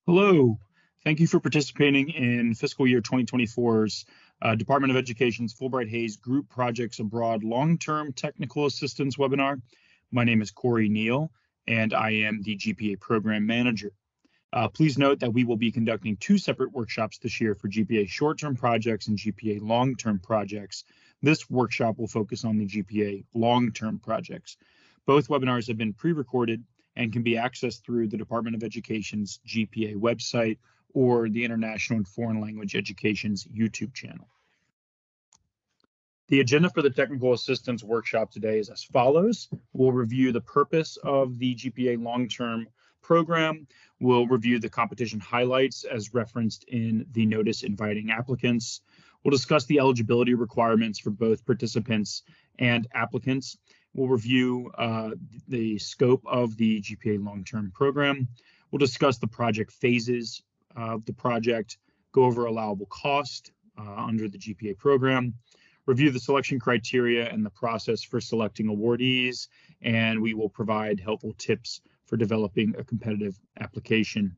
Hello, thank you for participating in Fiscal Year 2024's Department of Education's Fulbright-Hays Group Projects Abroad Long-Term Technical Assistance webinar. My name is Cory Neal, and I am the GPA Program Manager. Please note that we will be conducting two separate workshops this year for GPA short-term projects and GPA long-term projects. This workshop will focus on the GPA long-term projects. Both webinars have been pre-recorded and can be accessed through the Department of Education's GPA website or the International and Foreign Language Education's YouTube channel. The agenda for the Technical Assistance Workshop today is as follows. We'll review the purpose of the GPA long-term program. We'll review the competition highlights as referenced in the notice inviting applicants. We'll discuss the eligibility requirements for both participants and applicants. We'll review the scope of the GPA long-term program. We'll discuss the project phases of the project, go over allowable cost under the GPA program, review the selection criteria and the process for selecting awardees, and we will provide helpful tips for developing a competitive application.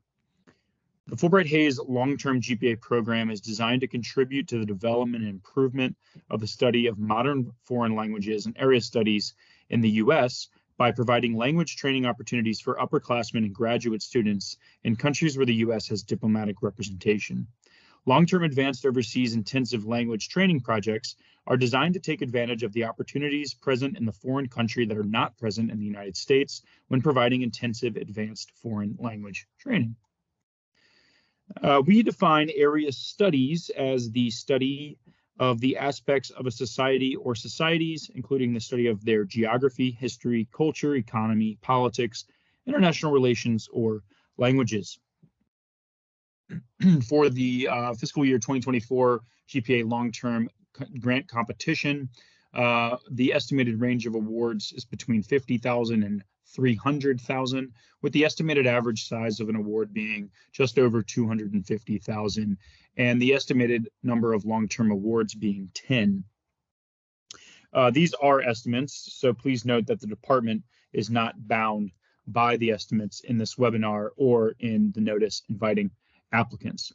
The Fulbright-Hays long-term GPA program is designed to contribute to the development and improvement of the study of modern foreign languages and area studies in the U.S. by providing language training opportunities for upperclassmen and graduate students in countries where the U.S. has diplomatic representation. Long-term advanced overseas intensive language training projects are designed to take advantage of the opportunities present in the foreign country that are not present in the United States when providing intensive advanced foreign language training. We define area studies as the study of the aspects of a society or societies, including the study of their geography, history, culture, economy, politics, international relations, or languages. For the fiscal year 2024 GPA long-term grant competition, the estimated range of awards is between 50,000 and 300,000, with the estimated average size of an award being just over 250,000, and the estimated number of long-term awards being 10. These are estimates, so please note that the department is not bound by the estimates in this webinar or in the notice inviting applicants.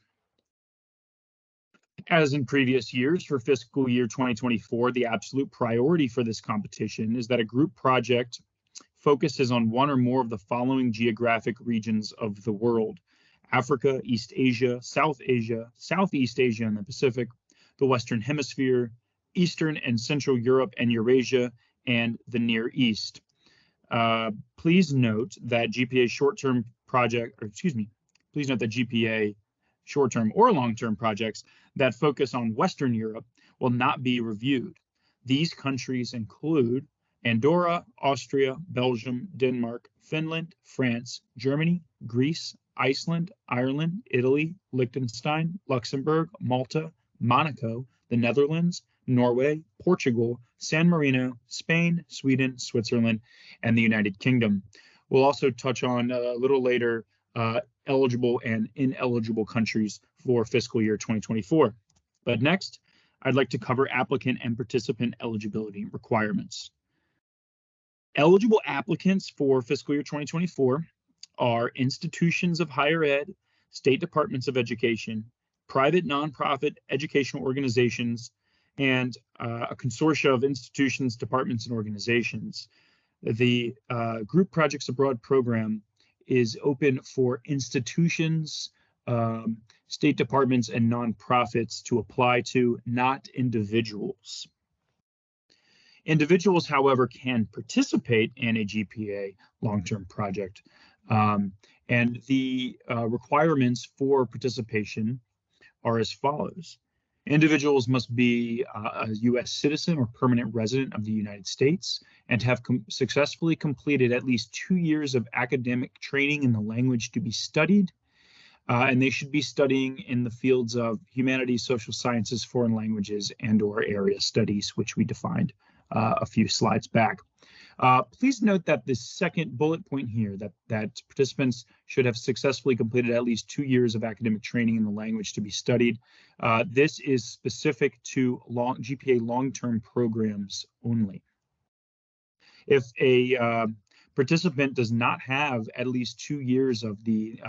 As in previous years, for fiscal year 2024, the absolute priority for this competition is that a group project focuses on one or more of the following geographic regions of the world: Africa, East Asia, Southeast Asia and the Pacific, the Western Hemisphere, Eastern and Central Europe and Eurasia, and the Near East. Please note that GPA short-term GPA short-term or long-term projects that focus on Western Europe will not be reviewed. These countries include Andorra, Austria, Belgium, Denmark, Finland, France, Germany, Greece, Iceland, Ireland, Italy, Liechtenstein, Luxembourg, Malta, Monaco, the Netherlands, Norway, Portugal, San Marino, Spain, Sweden, Switzerland, and the United Kingdom. We'll also touch on a little later eligible and ineligible countries for fiscal year 2024. But next, I'd like to cover applicant and participant eligibility requirements. Eligible applicants for fiscal year 2024 are institutions of higher ed, state departments of education, private nonprofit educational organizations, and a consortia of institutions, departments, and organizations. The Group Projects Abroad program is open for institutions, state departments, and nonprofits to apply to, not individuals. Individuals, however, can participate in a GPA long-term project, and the requirements for participation are as follows. Individuals must be a U.S. citizen or permanent resident of the United States and have successfully completed at least 2 years of academic training in the language to be studied, and they should be studying in the fields of humanities, social sciences, foreign languages, and/or area studies, which we defined a few slides back. Please note that the second bullet point here, that participants should have successfully completed at least 2 years of academic training in the language to be studied. This is specific to GPA long-term programs only. If a participant does not have at least 2 years of the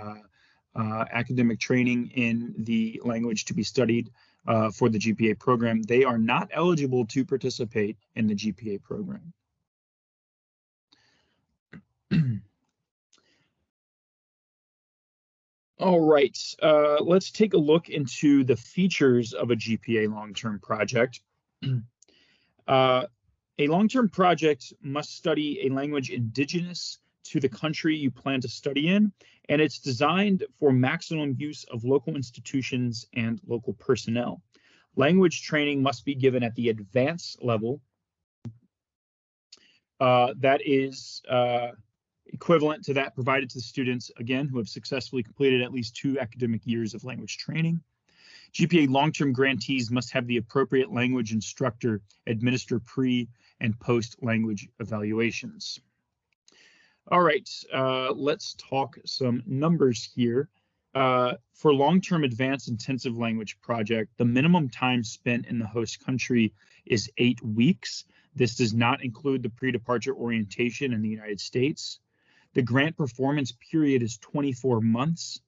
academic training in the language to be studied for the GPA program, they are not eligible to participate in the GPA program. All right, let's take a look into the features of a GPA long-term project. A long-term project must study a language indigenous to the country you plan to study in, and it's designed for maximum use of local institutions and local personnel. Language training must be given at the advanced level. That is equivalent to that provided to the students, again, who have successfully completed at least 2 academic years of language training. GPA long-term grantees must have the appropriate language instructor administer pre- and post-language evaluations. All right, let's talk some numbers here. For long-term advanced intensive language project, the minimum time spent in the host country is 8 weeks. This does not include the pre-departure orientation in the United States. The grant performance period is 24 months.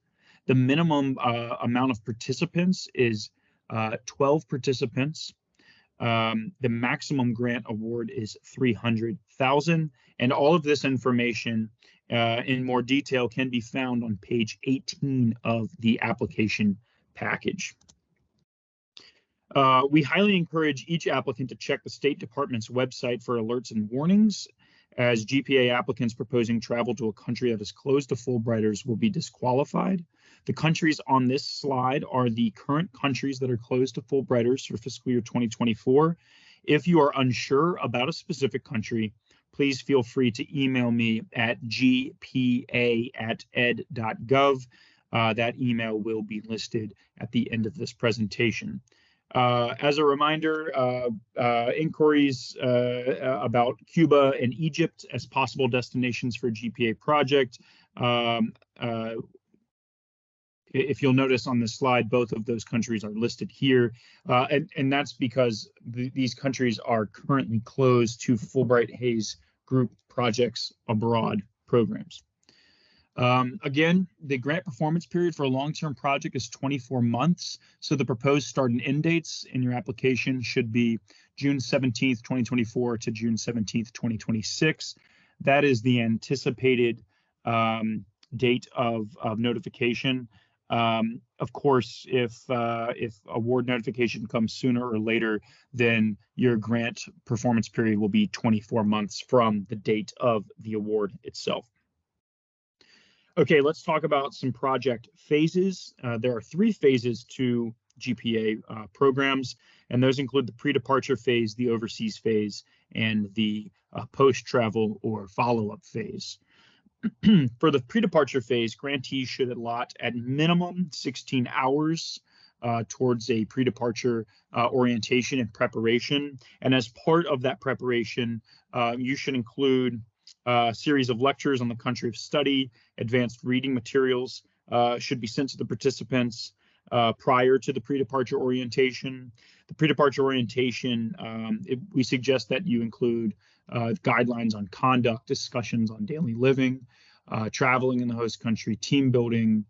The minimum amount of participants is 12 participants. The maximum grant award is $300,000, and all of this information in more detail can be found on page 18 of the application package. We highly encourage each applicant to check the State Department's website for alerts and warnings, as GPA applicants proposing travel to a country that is closed to Fulbrighters will be disqualified. The countries on this slide are the current countries that are closed to Fulbrighters for fiscal year 2024. If you are unsure about a specific country, please feel free to email me at gpa@ed.gov. That email will be listed at the end of this presentation. As a reminder, inquiries about Cuba and Egypt as possible destinations for a GPA project. If you'll notice on this slide, both of those countries are listed here, and that's because these countries are currently closed to Fulbright-Hays Group Projects Abroad programs. Again, the grant performance period for a long-term project is 24 months. So the proposed start and end dates in your application should be June 17th, 2024 to June 17th, 2026. That is the anticipated date of notification. Of course, if award notification comes sooner or later, then your grant performance period will be 24 months from the date of the award itself. Okay, let's talk about some project phases. There are 3 phases to GPA programs, and those include the pre-departure phase, the overseas phase, and the post-travel or follow-up phase. For the pre-departure phase, grantees should allot at minimum 16 hours towards a pre-departure orientation and preparation. And as part of that preparation, you should include a series of lectures on the country of study. Advanced reading materials should be sent to the participants prior to the pre-departure orientation. The pre-departure orientation, we suggest that you include guidelines on conduct, discussions on daily living, traveling in the host country, team building,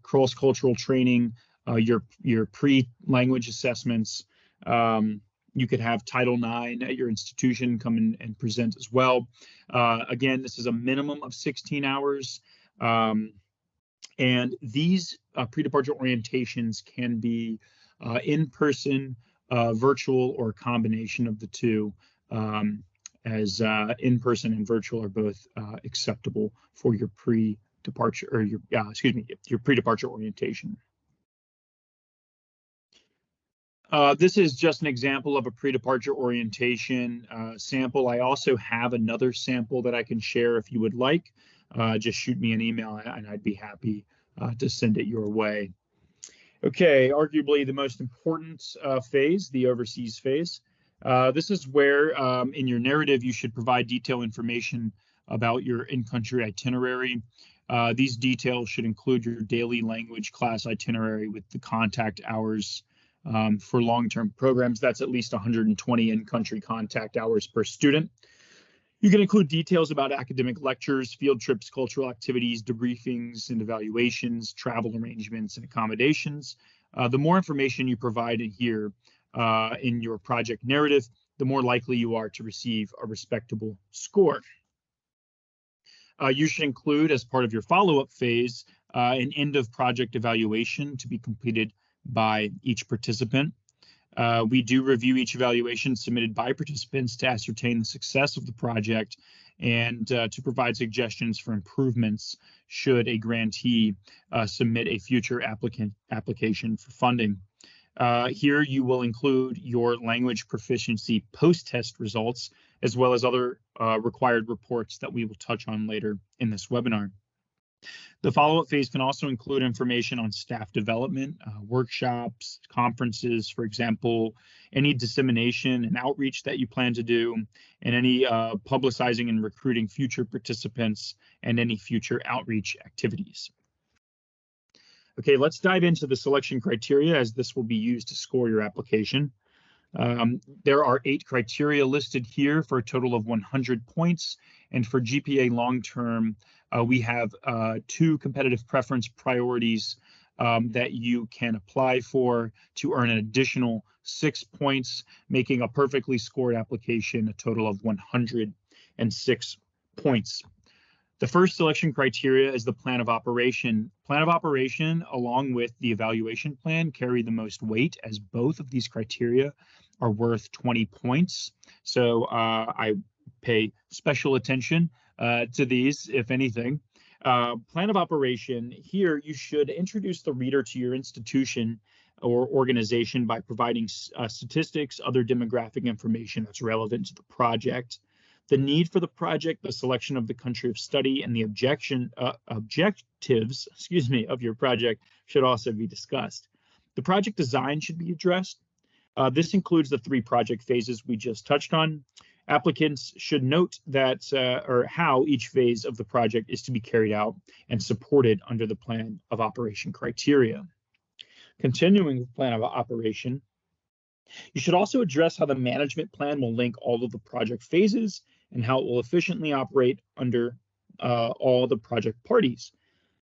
cross-cultural training, your pre-language assessments. You could have Title IX at your institution come in and present as well. Again, this is a minimum of 16 hours. And these pre-departure orientations can be in-person, virtual, or a combination of the two, as in-person and virtual are both acceptable for your pre-departure or your pre-departure orientation. This is just an example of a pre-departure orientation sample. I also have another sample that I can share if you would like. Just shoot me an email and I'd be happy to send it your way. Okay, arguably the most important phase, the overseas phase. This is where in your narrative you should provide detailed information about your in-country itinerary. These details should include your daily language class itinerary with the contact hours. For long-term programs, that's at least 120 in-country contact hours per student. You can include details about academic lectures, field trips, cultural activities, debriefings and evaluations, travel arrangements and accommodations. The more information you provide in here in your project narrative, the more likely you are to receive a respectable score. You should include, as part of your follow-up phase, an end of project evaluation to be completed by each participant. We do review each evaluation submitted by participants to ascertain the success of the project and to provide suggestions for improvements should a grantee submit a future application for funding. Here you will include your language proficiency post-test results, as well as other required reports that we will touch on later in this webinar. The follow-up phase can also include information on staff development, workshops, conferences, for example, any dissemination and outreach that you plan to do, and any publicizing and recruiting future participants and any future outreach activities. Okay, let's dive into the selection criteria, as this will be used to score your application. There are 8 criteria listed here for a total of 100 points. And for GPA long-term, we have 2 competitive preference priorities that you can apply for to earn an additional 6 points, making a perfectly scored application a total of 106 points. The first selection criteria is the plan of operation. Plan of operation, along with the evaluation plan, carry the most weight, as both of these criteria are worth 20 points. So I pay special attention to these, if anything. Plan of operation, here you should introduce the reader to your institution or organization by providing statistics, other demographic information that's relevant to the project. The need for the project, the selection of the country of study, and the objectives, of your project should also be discussed. The project design should be addressed. This includes the 3 project phases we just touched on. Applicants should note that or how each phase of the project is to be carried out and supported under the plan of operation criteria. Continuing with plan of operation, you should also address how the management plan will link all of the project phases and how it will efficiently operate under all the project parties.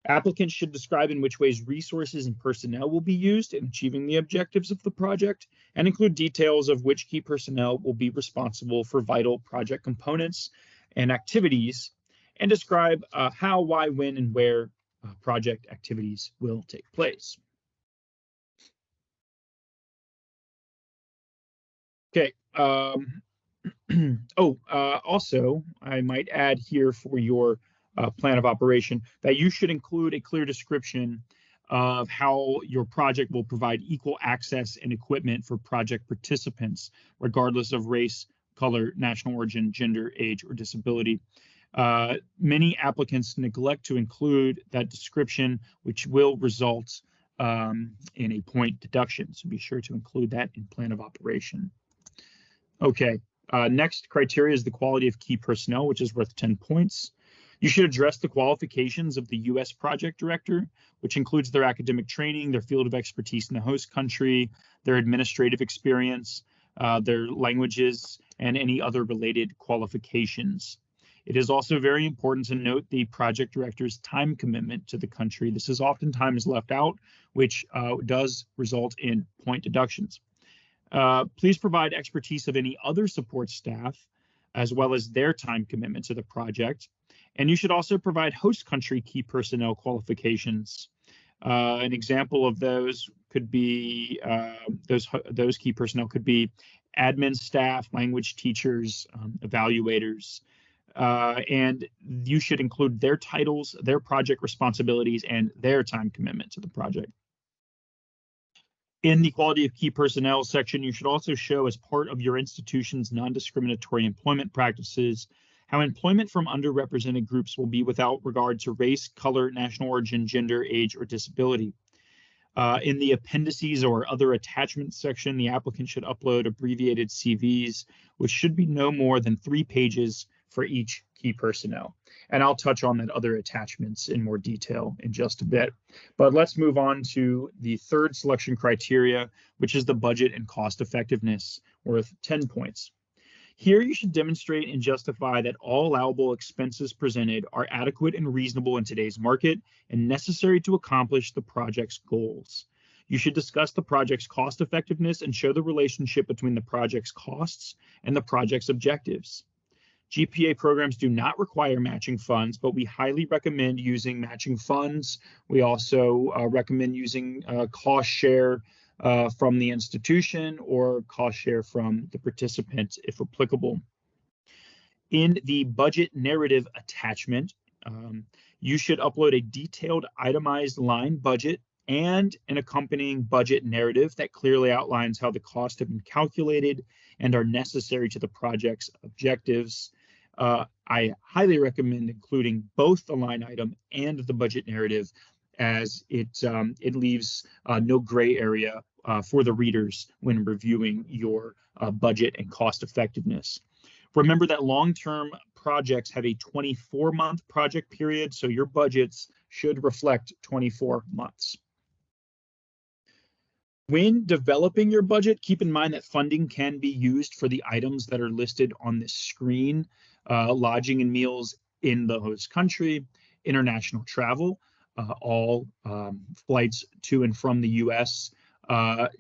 Applicants should describe in which ways resources and personnel will be used in achieving the objectives of the project, and include details of which key personnel will be responsible for vital project components and activities, and describe how, why, when, and where project activities will take place. Okay. Also, I might add here for your plan of operation that you should include a clear description of how your project will provide equal access and equipment for project participants, regardless of race, color, national origin, gender, age, or disability. Many applicants neglect to include that description, which will result in a point deduction. So be sure to include that in plan of operation. Okay, next criteria is the quality of key personnel, which is worth 10 points. You should address the qualifications of the U.S. project director, which includes their academic training, their field of expertise in the host country, their administrative experience, their languages, and any other related qualifications. It is also very important to note the project director's time commitment to the country. This is oftentimes left out, which does result in point deductions. Please provide expertise of any other support staff, as well as their time commitment to the project. And you should also provide host country key personnel qualifications. An example of those could be, those key personnel could be admin staff, language teachers, evaluators, and you should include their titles, their project responsibilities, and their time commitment to the project. In the quality of key personnel section, you should also show, as part of your institution's non-discriminatory employment practices, how employment from underrepresented groups will be without regard to race, color, national origin, gender, age, or disability. In the appendices or other attachments section, the applicant should upload abbreviated CVs, which should be no more than 3 pages for each key personnel. And I'll touch on that other attachments in more detail in just a bit. But let's move on to the third selection criteria, which is the budget and cost effectiveness, worth 10 points. Here, you should demonstrate and justify that all allowable expenses presented are adequate and reasonable in today's market and necessary to accomplish the project's goals. You should discuss the project's cost effectiveness and show the relationship between the project's costs and the project's objectives. GPA programs do not require matching funds, but we highly recommend using matching funds. We also recommend using cost share from the institution or cost share from the participant if applicable. In the budget narrative attachment, you should upload a detailed itemized line budget and an accompanying budget narrative that clearly outlines how the costs have been calculated and are necessary to the project's objectives. I highly recommend including both the line item and the budget narrative, as it leaves no gray area for the readers when reviewing your budget and cost effectiveness. Remember that long-term projects have a 24-month project period, so your budgets should reflect 24 months. When developing your budget, keep in mind that funding can be used for the items that are listed on this screen: lodging and meals in the host country, international travel. All flights to and from the US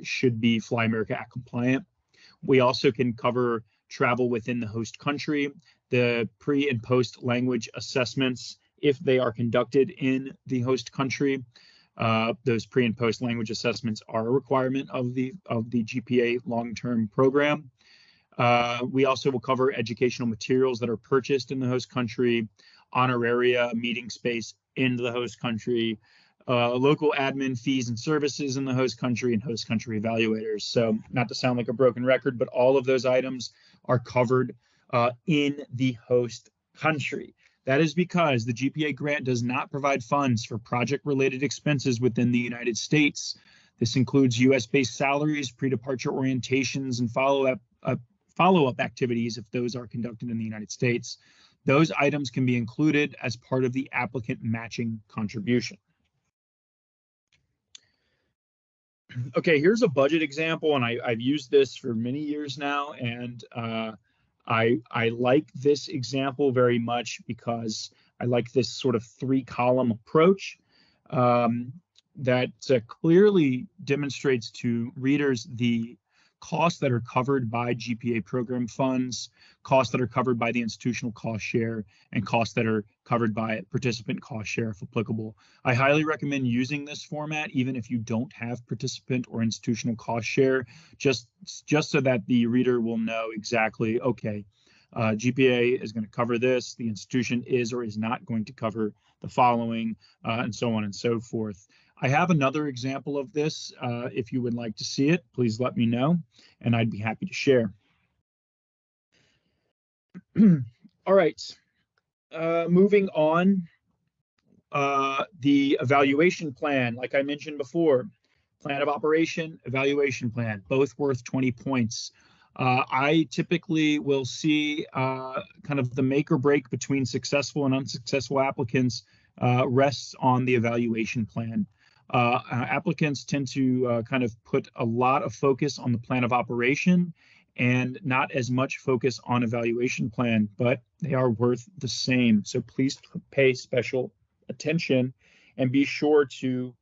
should be Fly America Act compliant. We also can cover travel within the host country, the pre and post language assessments if they are conducted in the host country. Those pre and post language assessments are a requirement of the GPA long-term program. We also will cover educational materials that are purchased in the host country, honoraria, meeting space in the host country, local admin fees and services in the host country, and host country evaluators. So not to sound like a broken record, but all of those items are covered in the host country. That is because the GPA grant does not provide funds for project-related expenses within the United States. This includes US-based salaries, pre-departure orientations, and follow-up activities if those are conducted in the United States. Those items can be included as part of the applicant matching contribution. Okay, here's a budget example, and I've used this for many years now, and I like this example very much because I like this sort of three-column approach that clearly demonstrates to readers the costs that are covered by GPA program funds, costs that are covered by the institutional cost share, and costs that are covered by participant cost share if applicable. I highly recommend using this format even if you don't have participant or institutional cost share, just so that the reader will know exactly, okay, GPA is going to cover this, the institution is or is not going to cover the following, and so on and so forth. I have another example of this. If you would like to see it, please let me know, and I'd be happy to share. All right, moving on. The evaluation plan, like I mentioned before, plan of operation, evaluation plan, both worth 20 points. I typically will see kind of the make or break between successful and unsuccessful applicants rests on the evaluation plan. Applicants tend to kind of put a lot of focus on the plan of operation and not as much focus on evaluation plan, but they are worth the same. So please pay special attention and be sure to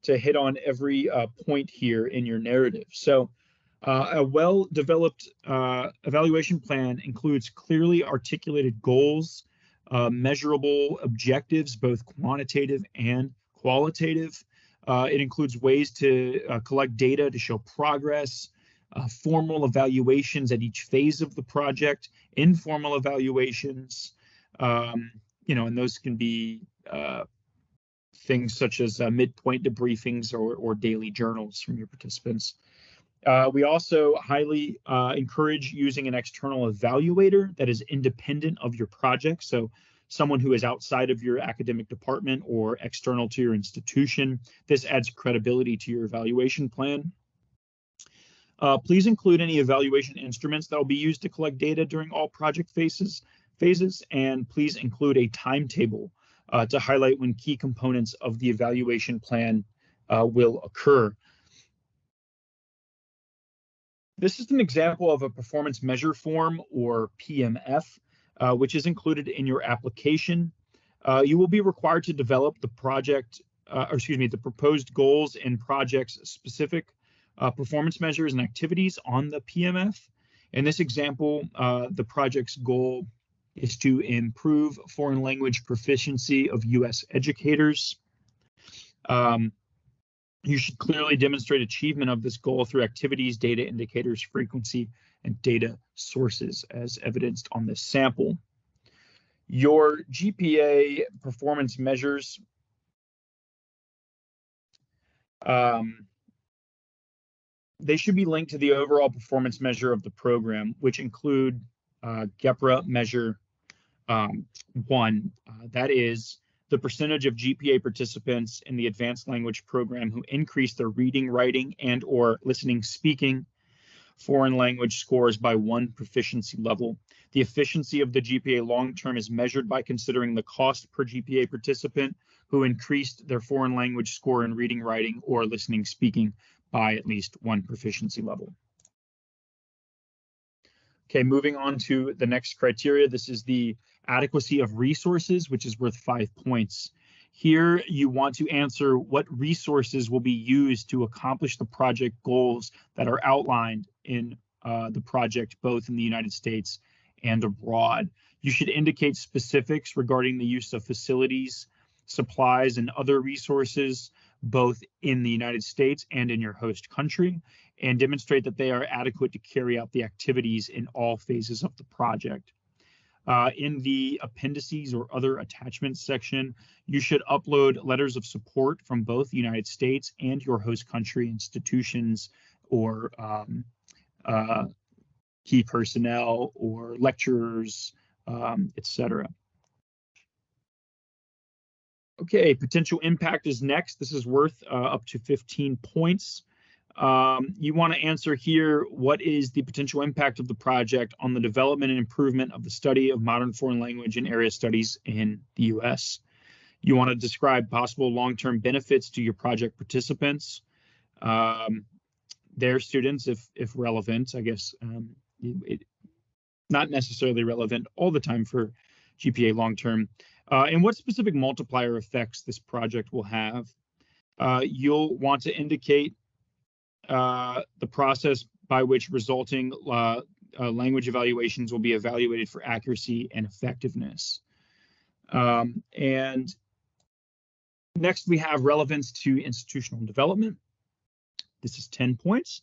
hit on every point here in your narrative. So a well-developed evaluation plan includes clearly articulated goals, measurable objectives, both quantitative and qualitative. It includes ways to collect data to show progress, formal evaluations at each phase of the project, informal evaluations, and those can be things such as midpoint debriefings or daily journals from your participants. We also highly encourage using an external evaluator that is independent of your project. So someone who is outside of your academic department or external to your institution. This adds credibility to your evaluation plan. Please include any evaluation instruments that will be used to collect data during all project phases, and please include a timetable to highlight when key components of the evaluation plan will occur. This is an example of a performance measure form, or PMF, which is included in your application. You will be required to develop the the proposed goals and projects specific performance measures and activities on the PMF. In this example, the project's goal is to improve foreign language proficiency of U.S. educators. You should clearly demonstrate achievement of this goal through activities, data indicators, frequency, and data sources as evidenced on this sample. Your GPA performance measures they should be linked to the overall performance measure of the program, which include GEPRA measure 1, that is the percentage of GPA participants in the advanced language program who increase their reading, writing, and or listening, speaking foreign language scores by 1 proficiency level. The efficiency of the GPA long-term is measured by considering the cost per GPA participant who increased their foreign language score in reading, writing, or listening, speaking by at least 1 proficiency level. Okay, moving on to the next criteria. This is the adequacy of resources, which is worth 5 points. Here, you want to answer what resources will be used to accomplish the project goals that are outlined in the project, both in the United States and abroad. You should indicate specifics regarding the use of facilities, supplies, and other resources, both in the United States and in your host country, and demonstrate that they are adequate to carry out the activities in all phases of the project. In the appendices or other attachments section, you should upload letters of support from both the United States and your host country institutions or key personnel or lecturers, etc. Okay, potential impact is next. This is worth up to 15 points. You want to answer here, what is the potential impact of the project on the development and improvement of the study of modern foreign language and area studies in the U.S.? You want to describe possible long-term benefits to your project participants, their students, if relevant. I guess not necessarily relevant all the time for GPA long-term. And what specific multiplier effects this project will have. You'll want to indicate the process by which resulting language evaluations will be evaluated for accuracy and effectiveness. And next, we have relevance to institutional development. This is 10 points.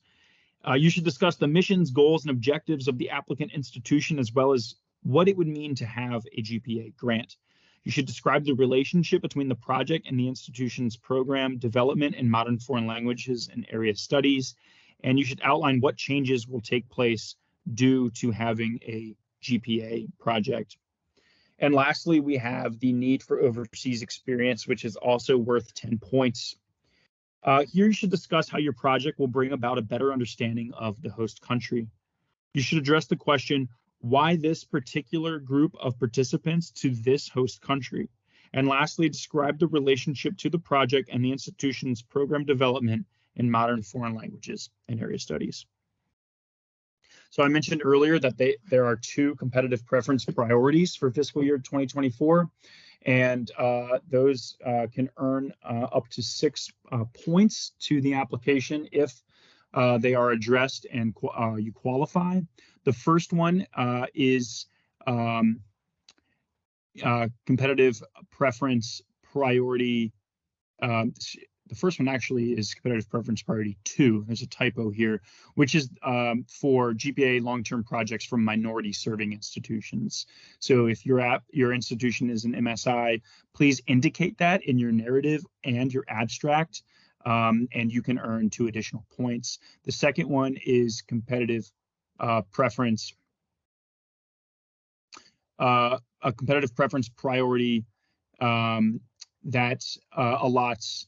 You should discuss the missions, goals, and objectives of the applicant institution, as well as what it would mean to have a GPA grant. You should describe the relationship between the project and the institution's program development in modern foreign languages and area studies. And you should outline what changes will take place due to having a GPA project. And lastly, we have the need for overseas experience, which is also worth 10 points. Here you should discuss how your project will bring about a better understanding of the host country. You should address the question, why this particular group of participants to this host country? And lastly, describe the relationship to the project and the institution's program development in modern foreign languages and area studies. So I mentioned earlier that there are 2 competitive preference priorities for fiscal year 2024, and those can earn up to 6 points to the application if they are addressed and you qualify. The first one is competitive preference priority. The first one actually is competitive preference priority 2. There's a typo here, which is for GPA long-term projects from minority serving institutions. So if your institution is an MSI, please indicate that in your narrative and your abstract, and you can earn 2 additional points. The second one is competitive preference, a competitive preference priority that allots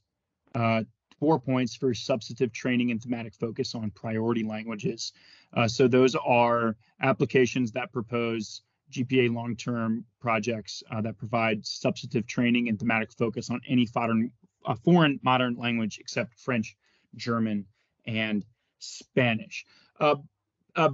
4 points for substantive training and thematic focus on priority languages. So those are applications that propose GPA long-term projects that provide substantive training and thematic focus on any foreign modern language except French, German, and Spanish.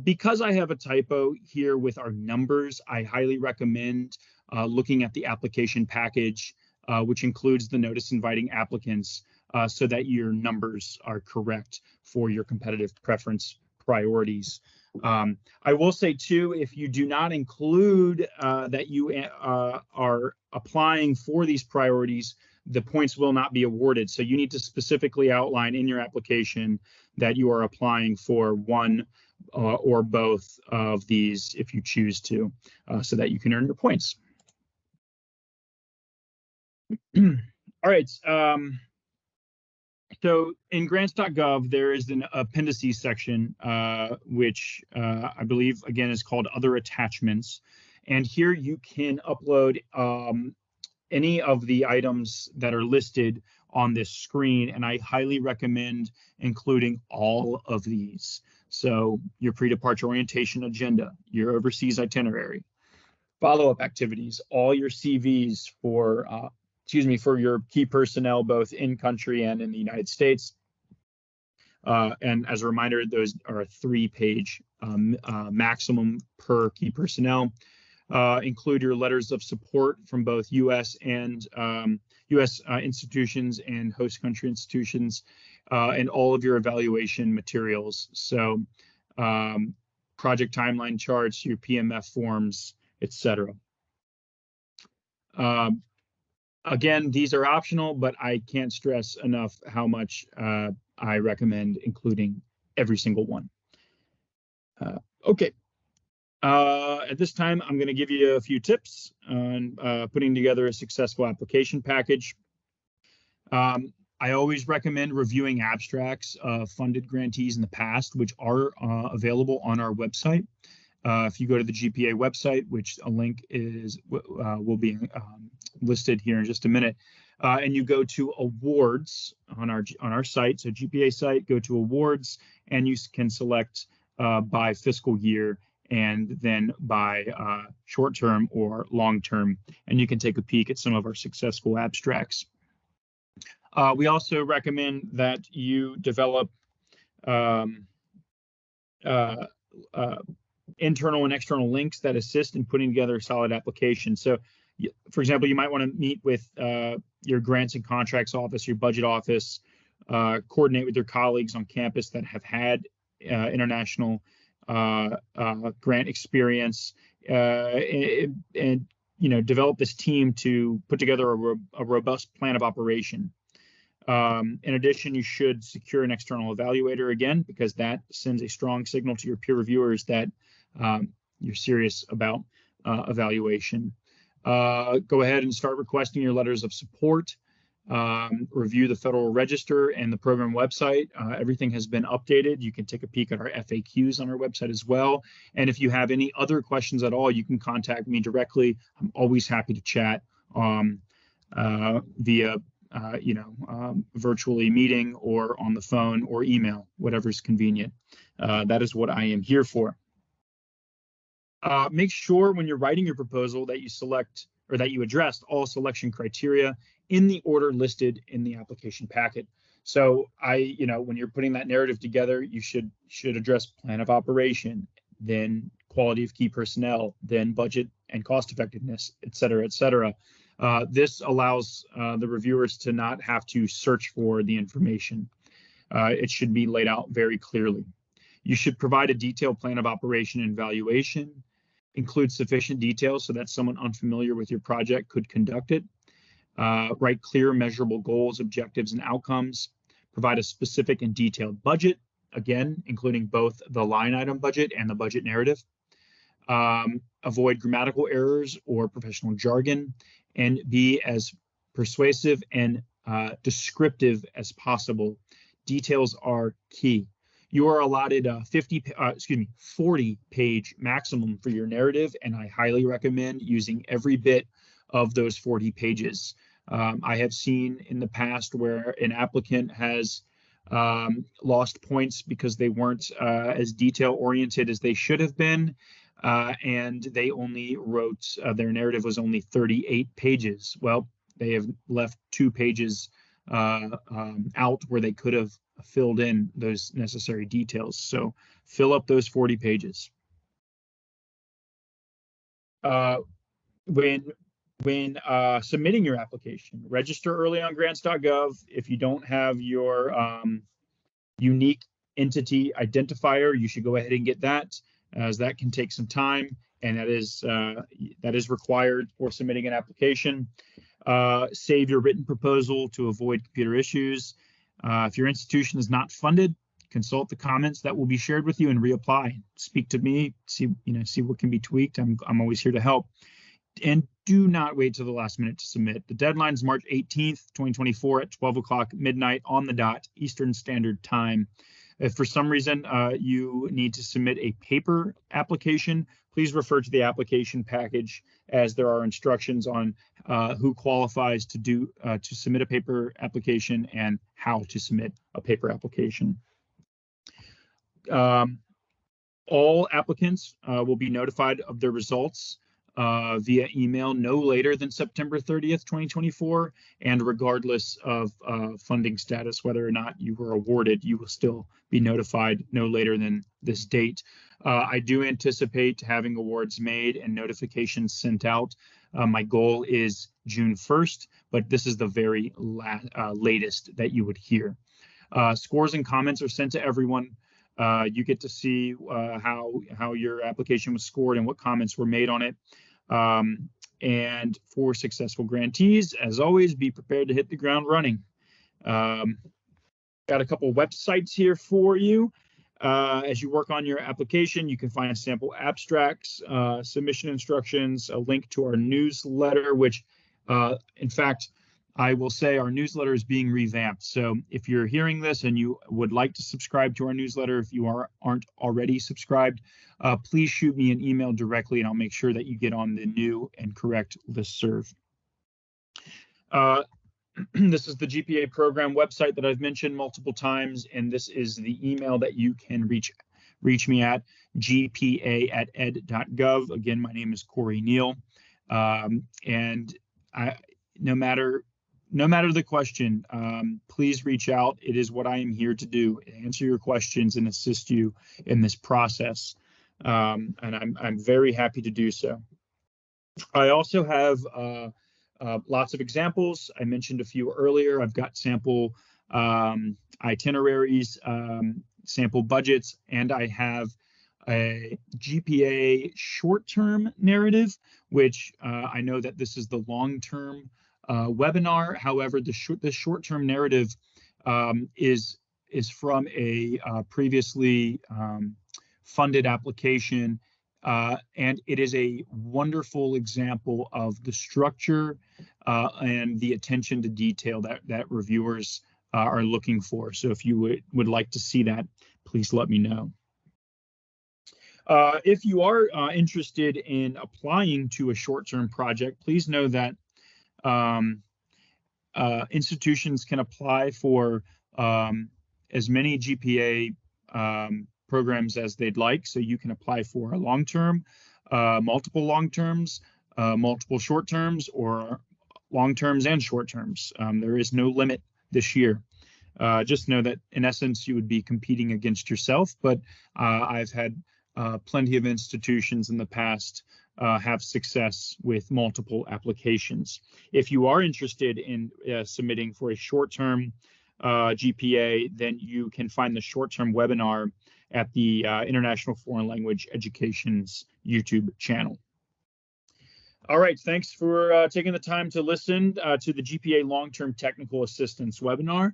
Because I have a typo here with our numbers, I highly recommend looking at the application package, which includes the notice inviting applicants, so that your numbers are correct for your competitive preference priorities. I will say too, if you do not include that you are applying for these priorities, the points will not be awarded. So you need to specifically outline in your application that you are applying for one or both of these if you choose to, so that you can earn your points. All right. So in grants.gov, there is an appendices section, which I believe, again, is called Other Attachments. And here you can upload any of the items that are listed on this screen, and I highly recommend including all of these. So your pre-departure orientation agenda, your overseas itinerary, follow-up activities, all your CVs for your key personnel, both in country and in the United States. And as a reminder, those are a 3-page maximum per key personnel. Include your letters of support from both U.S. and U.S. Institutions and host country institutions, and all of your evaluation materials. So project timeline charts, your PMF forms, etc. Again, these are optional, but I can't stress enough how much I recommend including every single one. Okay. At this time, I'm going to give you a few tips on putting together a successful application package. I always recommend reviewing abstracts of funded grantees in the past, which are available on our website. If you go to the GPA website, which a link is will be listed here in just a minute, and you go to awards on our site, so GPA site, go to awards, and you can select by fiscal year and then by short-term or long-term, and you can take a peek at some of our successful abstracts. We also recommend that you develop internal and external links that assist in putting together a solid application. So, for example, you might want to meet with your grants and contracts office, your budget office, coordinate with your colleagues on campus that have had international grant experience, and develop this team to put together a robust plan of operation. In addition, you should secure an external evaluator, again, because that sends a strong signal to your peer reviewers that you're serious about evaluation. Go ahead and start requesting your letters of support. Review the Federal Register and the program website. Everything has been updated. You can take a peek at our FAQs on our website as well. And if you have any other questions at all, you can contact me directly. I'm always happy to chat via virtually meeting or on the phone or email, whatever's convenient. That is what I am here for. Make sure when you're writing your proposal that you select or that you addressed all selection criteria in the order listed in the application packet. So when you're putting that narrative together, you should address plan of operation, then quality of key personnel, then budget and cost effectiveness, et cetera, et cetera. This allows the reviewers to not have to search for the information. It should be laid out very clearly. You should provide a detailed plan of operation and evaluation, include sufficient details so that someone unfamiliar with your project could conduct it. Write clear, measurable goals, objectives, and outcomes. Provide a specific and detailed budget, again, including both the line item budget and the budget narrative. Avoid grammatical errors or professional jargon, and be as persuasive and descriptive as possible. Details are key. You are allotted a 40-page maximum for your narrative, and I highly recommend using every bit of those 40 pages. I have seen in the past where an applicant has lost points because they weren't as detail-oriented as they should have been, and they only wrote, their narrative was only 38 pages. Well, they have left 2 pages out where they could have filled in those necessary details. So fill up those 40 pages. When submitting your application, register early on grants.gov. If you don't have your unique entity identifier, you should go ahead and get that, as that can take some time, and that is required for submitting an application. Save your written proposal to avoid computer issues. If your institution is not funded, consult the comments that will be shared with you and reapply. Speak to me, see what can be tweaked. I'm always here to help. And do not wait till the last minute to submit. The deadline is March 18th, 2024 at 12 o'clock midnight on the dot, Eastern Standard Time. If for some reason you need to submit a paper application, please refer to the application package, as there are instructions on who qualifies to submit a paper application and how to submit a paper application. All applicants will be notified of their results via email no later than September 30th, 2024, and regardless of funding status, whether or not you were awarded, you will still be notified no later than this date. I do anticipate having awards made and notifications sent out. My goal is June 1st, but this is the very latest that you would hear. Scores and comments are sent to everyone. You get to see how your application was scored and what comments were made on it. And for successful grantees, as always, be prepared to hit the ground running. Got a couple websites here for you. As you work on your application, you can find sample abstracts, submission instructions, a link to our newsletter, which, in fact, I will say our newsletter is being revamped. So if you're hearing this and you would like to subscribe to our newsletter, if you aren't already subscribed, please shoot me an email directly and I'll make sure that you get on the new and correct listserv. This is the GPA program website that I've mentioned multiple times, and this is the email that you can reach me at, gpa@ed.gov. Again, my name is Cory Neal, and no matter the question, please reach out. It is what I am here to do, answer your questions and assist you in this process. And I'm very happy to do so. I also have lots of examples. I mentioned a few earlier. I've got sample itineraries, sample budgets, and I have a GPA short-term narrative, which I know that this is the long-term webinar. However, the short-term narrative is from a previously funded application, and it is a wonderful example of the structure and the attention to detail that reviewers are looking for. So if you would like to see that, please let me know. If you are interested in applying to a short-term project, please know that institutions can apply for as many GPA programs as they'd like. So you can apply for a long-term, multiple long-terms, multiple short-terms, or long-terms and short-terms. There is no limit this year. Just know that in essence, you would be competing against yourself, but I've had plenty of institutions in the past have success with multiple applications. If you are interested in submitting for a short-term GPA, then you can find the short-term webinar at the International Foreign Language Education's YouTube channel. All right, thanks for taking the time to listen to the GPA Long-Term Technical Assistance webinar.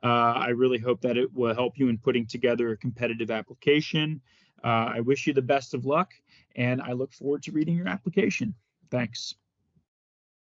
I really hope that it will help you in putting together a competitive application. I wish you the best of luck, and I look forward to reading your application. Thanks.